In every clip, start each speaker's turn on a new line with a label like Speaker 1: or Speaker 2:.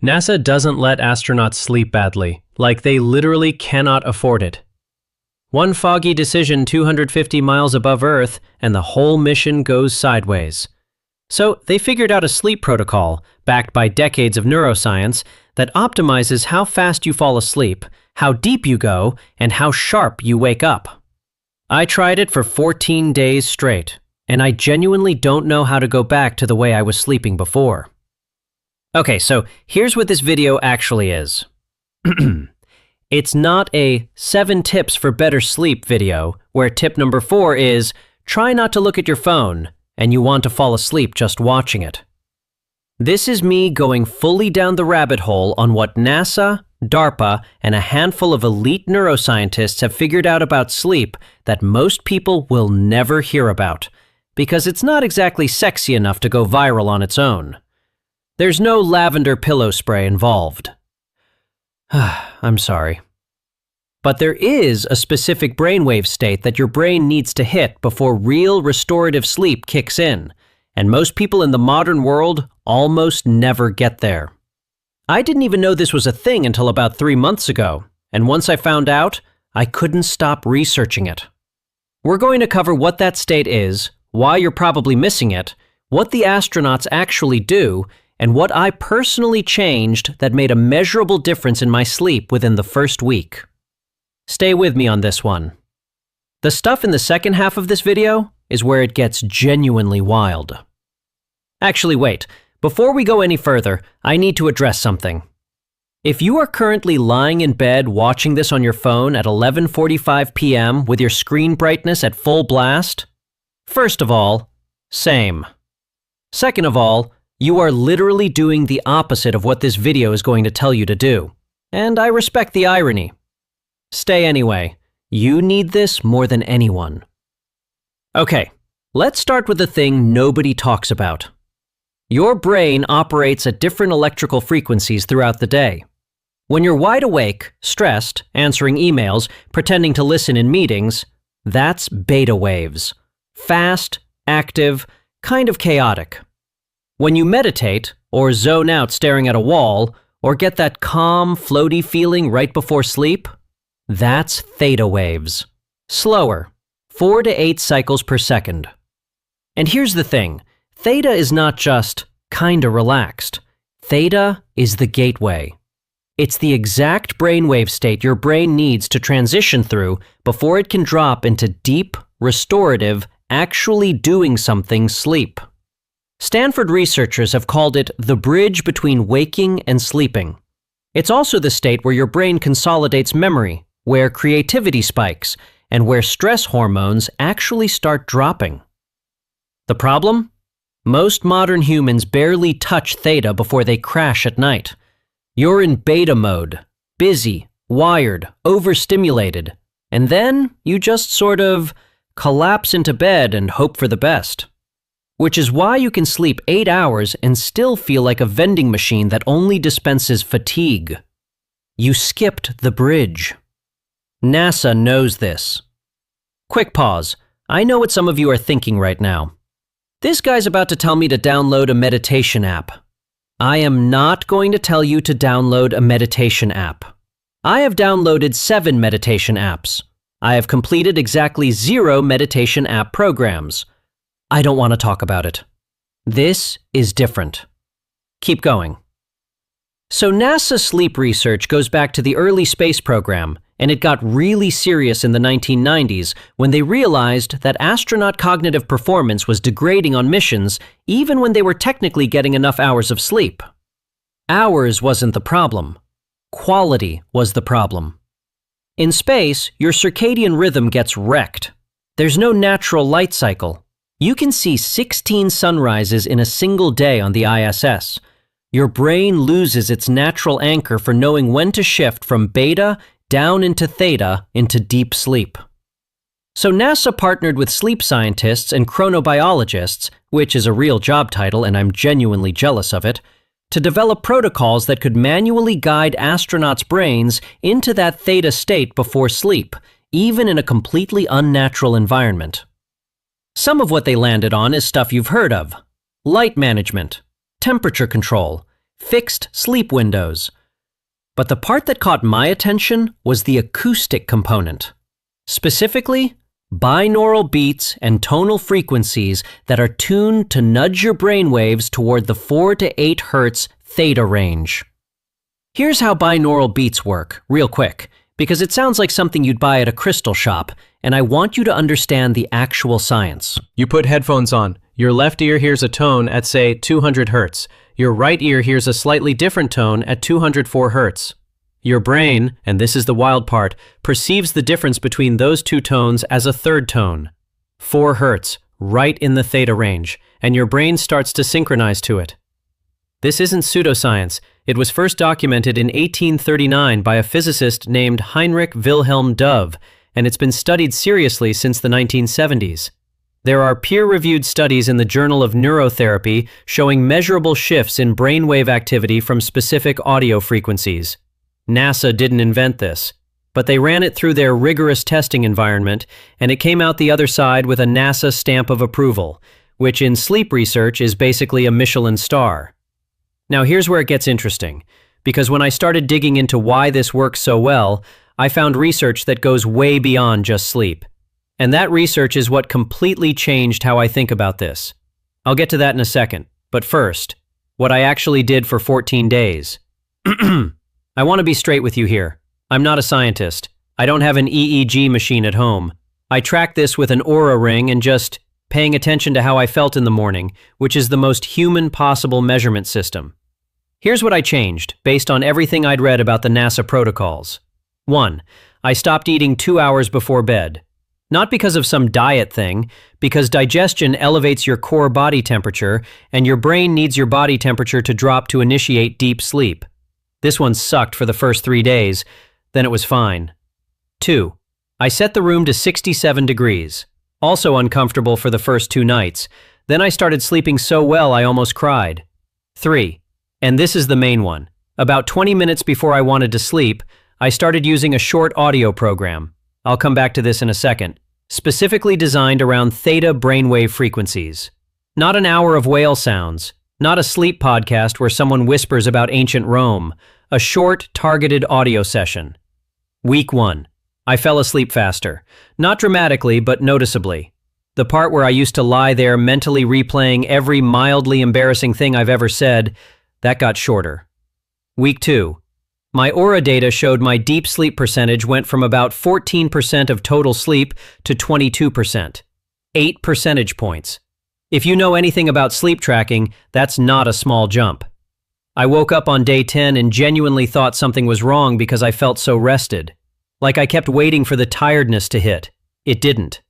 Speaker 1: NASA doesn't let astronauts sleep badly, like they literally cannot afford it. One foggy decision 250 miles above Earth, and the whole mission goes sideways. So they figured out a sleep protocol, backed by decades of neuroscience, that optimizes how fast you fall asleep, how deep you go, and how sharp you wake up. I tried it for 14 days straight, and I genuinely don't know how to go back to the way I was sleeping before. Okay, so here's what this video actually is. It's not a 7 tips for better sleep video, where tip number 4 is, try not to look at your phone, and you want to fall asleep just watching it. This is me going fully down the rabbit hole on what NASA, DARPA, and a handful of elite neuroscientists have figured out about sleep that most people will never hear about, because it's not exactly sexy enough to go viral on its own. There's no lavender pillow spray involved. I'm sorry. But there is a specific brainwave state that your brain needs to hit before real restorative sleep kicks in, and most people in the modern world almost never get there. I didn't even know this was a thing until about 3 months ago, and once I found out, I couldn't stop researching it. We're going to cover what that state is, why you're probably missing it, what the astronauts actually do, and what I personally changed that made a measurable difference in my sleep within the first week. Stay with me on this one. The stuff in the second half of this video is where it gets genuinely wild. Actually, wait. Before we go any further, I need to address something. If you are currently lying in bed watching this on your phone at 11:45 p.m. with your screen brightness at full blast, first of all, same. Second of all, you are literally doing the opposite of what this video is going to tell you to do. And I respect the irony. Stay anyway. You need this more than anyone. Okay, let's start with the thing nobody talks about. Your brain operates at different electrical frequencies throughout the day. When you're wide awake, stressed, answering emails, pretending to listen in meetings, that's beta waves. Fast, active, kind of chaotic. When you meditate, or zone out staring at a wall, or get that calm, floaty feeling right before sleep, that's theta waves. Slower, 4 to 8 cycles per second. And here's the thing, theta is not just kinda relaxed. Theta is the gateway. It's the exact brainwave state your brain needs to transition through before it can drop into deep, restorative, actually doing something sleep. Stanford researchers have called it the bridge between waking and sleeping. It's also the state where your brain consolidates memory, where creativity spikes, and where stress hormones actually start dropping. The problem? Most modern humans barely touch theta before they crash at night. You're in beta mode, busy, wired, overstimulated, and then you just sort of collapse into bed and hope for the best. Which is why you can sleep 8 hours and still feel like a vending machine that only dispenses fatigue. You skipped the bridge. NASA knows this. Quick pause. I know what some of you are thinking right now. This guy's about to tell me to download a meditation app. I am not going to tell you to download a meditation app. I have downloaded 7 meditation apps. I have completed exactly 0 meditation app programs. I don't want to talk about it. This is different. Keep going. So NASA sleep research goes back to the early space program, and it got really serious in the 1990s when they realized that astronaut cognitive performance was degrading on missions even when they were technically getting enough hours of sleep. Hours wasn't the problem. Quality was the problem. In space, your circadian rhythm gets wrecked. There's no natural light cycle. You can see 16 sunrises in a single day on the ISS. Your brain loses its natural anchor for knowing when to shift from beta down into theta into deep sleep. So NASA partnered with sleep scientists and chronobiologists, which is a real job title and I'm genuinely jealous of it, to develop protocols that could manually guide astronauts' brains into that theta state before sleep, even in a completely unnatural environment. Some of what they landed on is stuff you've heard of: light management, temperature control, fixed sleep windows. But the part that caught my attention was the acoustic component. Specifically, binaural beats and tonal frequencies that are tuned to nudge your brainwaves toward the 4 to 8 Hz theta range. Here's how binaural beats work, real quick, because it sounds like something you'd buy at a crystal shop, and I want you to understand the actual science.
Speaker 2: You put headphones on. Your left ear hears a tone at, say, 200 Hz. Your right ear hears a slightly different tone at 204 Hz. Your brain, and this is the wild part, perceives the difference between those two tones as a third tone, 4 Hz, right in the theta range, and your brain starts to synchronize to it. This isn't pseudoscience. It was first documented in 1839 by a physicist named Heinrich Wilhelm Dove, and it's been studied seriously since the 1970s. There are peer-reviewed studies in the Journal of Neurotherapy showing measurable shifts in brainwave activity from specific audio frequencies. NASA didn't invent this, but they ran it through their rigorous testing environment, and it came out the other side with a NASA stamp of approval, which in sleep research is basically a Michelin star. Now here's where it gets interesting, because when I started digging into why this works so well, I found research that goes way beyond just sleep. And that research is what completely changed how I think about this. I'll get to that in a second, but first, what I actually did for 14 days. I want to be straight with you here. I'm not a scientist. I don't have an EEG machine at home. I track this with an Oura Ring and just paying attention to how I felt in the morning, which is the most human possible measurement system. Here's what I changed, based on everything I'd read about the NASA protocols. 1. I stopped eating 2 hours before bed. Not because of some diet thing, because digestion elevates your core body temperature, and your brain needs your body temperature to drop to initiate deep sleep. This one sucked for the first 3 days, then it was fine. 2. I set the room to 67 degrees. Also uncomfortable for the first 2 nights. Then I started sleeping so well I almost cried. 3. And this is the main one. About 20 minutes before I wanted to sleep, I started using a short audio program. I'll come back to this in a second. Specifically designed around theta brainwave frequencies. Not an hour of whale sounds. Not a sleep podcast where someone whispers about ancient Rome. A short, targeted audio session. Week 1. I fell asleep faster. Not dramatically, but noticeably. The part where I used to lie there mentally replaying every mildly embarrassing thing I've ever said, that got shorter. Week 2. My Oura data showed my deep sleep percentage went from about 14% of total sleep to 22%. 8 percentage points. If you know anything about sleep tracking, that's not a small jump. I woke up on day 10 and genuinely thought something was wrong because I felt so rested. Like I kept waiting for the tiredness to hit. It didn't.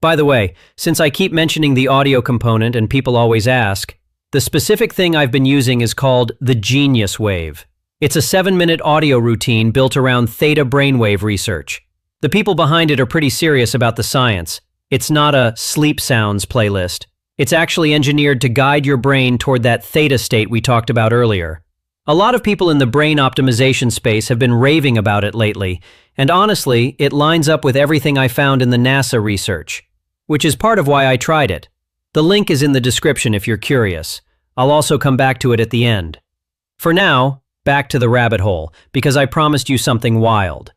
Speaker 2: By the way, since I keep mentioning the audio component and people always ask, the specific thing I've been using is called the Genius Wave. It's a 7-minute audio routine built around theta brainwave research. The people behind it are pretty serious about the science. It's not a sleep sounds playlist. It's actually engineered to guide your brain toward that theta state we talked about earlier. A lot of people in the brain optimization space have been raving about it lately, and honestly, it lines up with everything I found in the NASA research, which is part of why I tried it. The link is in the description if you're curious. I'll also come back to it at the end. For now, back to the rabbit hole, because I promised you something wild.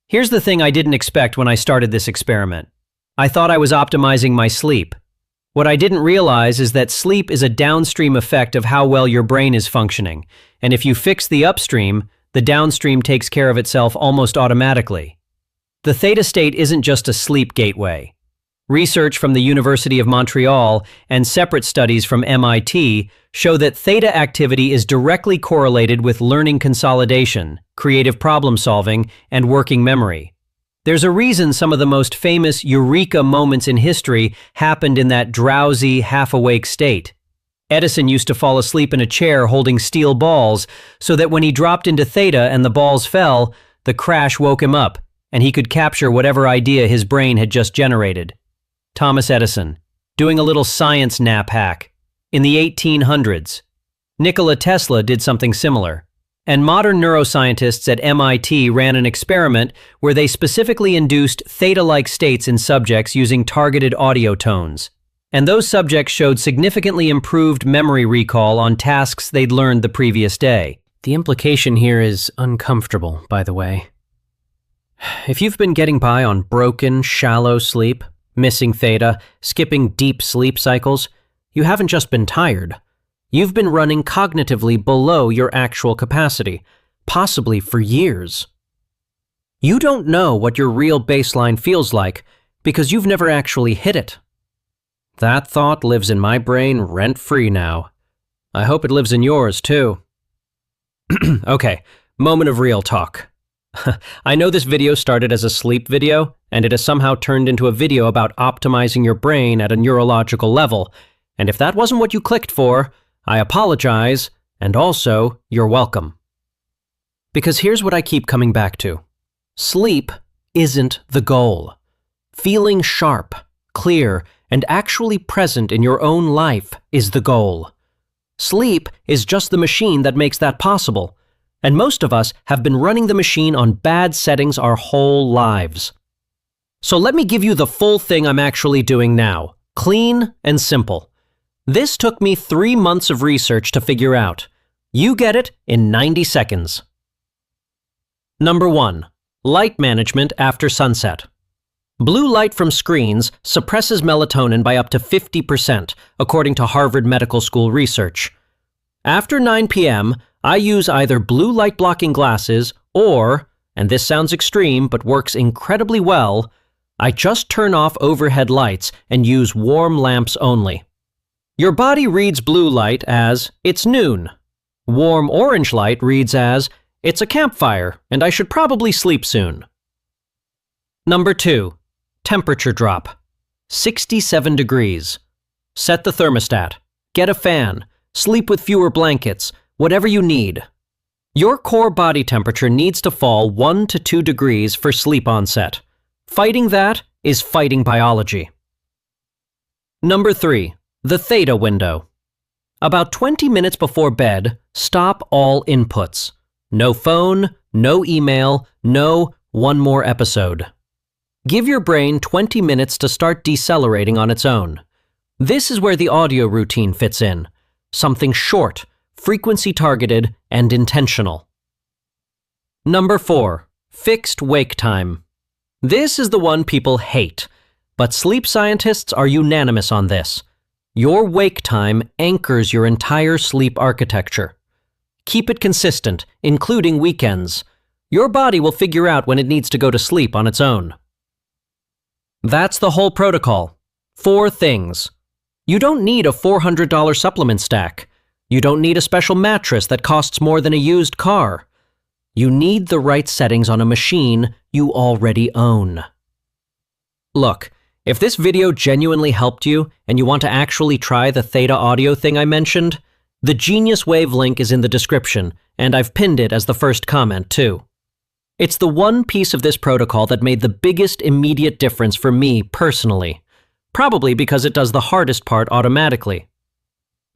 Speaker 2: Here's the thing I didn't expect when I started this experiment. I thought I was optimizing my sleep. What I didn't realize is that sleep is a downstream effect of how well your brain is functioning, and if you fix the upstream, the downstream takes care of itself almost automatically. The theta state isn't just a sleep gateway. Research from the University of Montreal and separate studies from MIT show that theta activity is directly correlated with learning consolidation, creative problem solving, and working memory. There's a reason some of the most famous eureka moments in history happened in that drowsy, half-awake state. Edison used to fall asleep in a chair holding steel balls so that when he dropped into theta and the balls fell, the crash woke him up and he could capture whatever idea his brain had just generated. Thomas Edison, doing a little science nap hack. In the 1800s, Nikola Tesla did something similar. And modern neuroscientists at MIT ran an experiment where they specifically induced theta-like states in subjects using targeted audio tones.
Speaker 1: and those subjects showed significantly improved memory recall on tasks they'd learned the previous day. The implication here is uncomfortable, by the way. If you've been getting by on broken, shallow sleep, missing theta, skipping deep sleep cycles, you haven't just been tired. You've been running cognitively below your actual capacity, possibly for years. You don't know what your real baseline feels like because you've never actually hit it. That thought lives in my brain rent-free now. I hope it lives in yours, too. Okay, moment of real talk. I know this video started as a sleep video, and it has somehow turned into a video about optimizing your brain at a neurological level, and if that wasn't what you clicked for, I apologize, and also, you're welcome. Because here's what I keep coming back to. Sleep isn't the goal. Feeling sharp, clear, and actually present in your own life is the goal. Sleep is just the machine that makes that possible, and most of us have been running the machine on bad settings our whole lives. So let me give you the full thing I'm actually doing now, clean and simple. This took me 3 months of research to figure out. You get it in 90 seconds. Number 1. Light management after sunset. Blue light from screens suppresses melatonin by up to 50%, according to Harvard Medical School research. After 9 p.m., I use either blue light blocking glasses or, and this sounds extreme but works incredibly well, I just turn off overhead lights and use warm lamps only. Your body reads blue light as, it's noon. Warm orange light reads as, it's a campfire and I should probably sleep soon. Number 2. Temperature drop. 67 degrees. Set the thermostat. Get a fan. Sleep with fewer blankets. Whatever you need. Your core body temperature needs to fall 1 to 2 degrees for sleep onset. Fighting that is fighting biology. Number 3. The theta window. About 20 minutes before bed, stop all inputs. No phone, no email, no one more episode. Give your brain 20 minutes to start decelerating on its own. This is where the audio routine fits in. Something short, frequency-targeted, and intentional. Number 4. Fixed wake time. This is the one people hate, but sleep scientists are unanimous on this. Your wake time anchors your entire sleep architecture. Keep it consistent, including weekends. Your body will figure out when it needs to go to sleep on its own. That's the whole protocol. 4 things. You don't need a $400 supplement stack. You don't need a special mattress that costs more than a used car. You need the right settings on a machine you already own. Look, if this video genuinely helped you and you want to actually try the Theta audio thing I mentioned, the Genius Wave link is in the description, and I've pinned it as the first comment too. It's the one piece of this protocol that made the biggest immediate difference for me personally, probably because it does the hardest part automatically.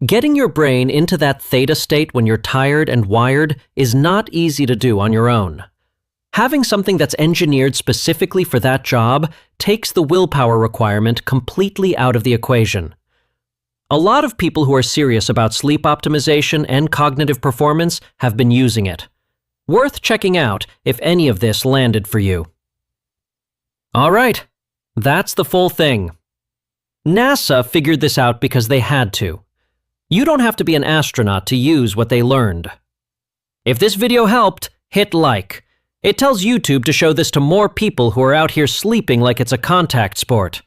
Speaker 1: Getting your brain into that theta state when you're tired and wired is not easy to do on your own. Having something that's engineered specifically for that job takes the willpower requirement completely out of the equation. A lot of people who are serious about sleep optimization and cognitive performance have been using it. Worth checking out if any of this landed for you. All right, that's the full thing. NASA figured this out because they had to. You don't have to be an astronaut to use what they learned. If this video helped, hit like. It tells YouTube to show this to more people who are out here sleeping like it's a contact sport.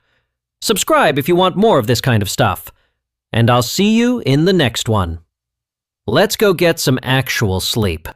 Speaker 1: Subscribe if you want more of this kind of stuff. And I'll see you in the next one. Let's go get some actual sleep.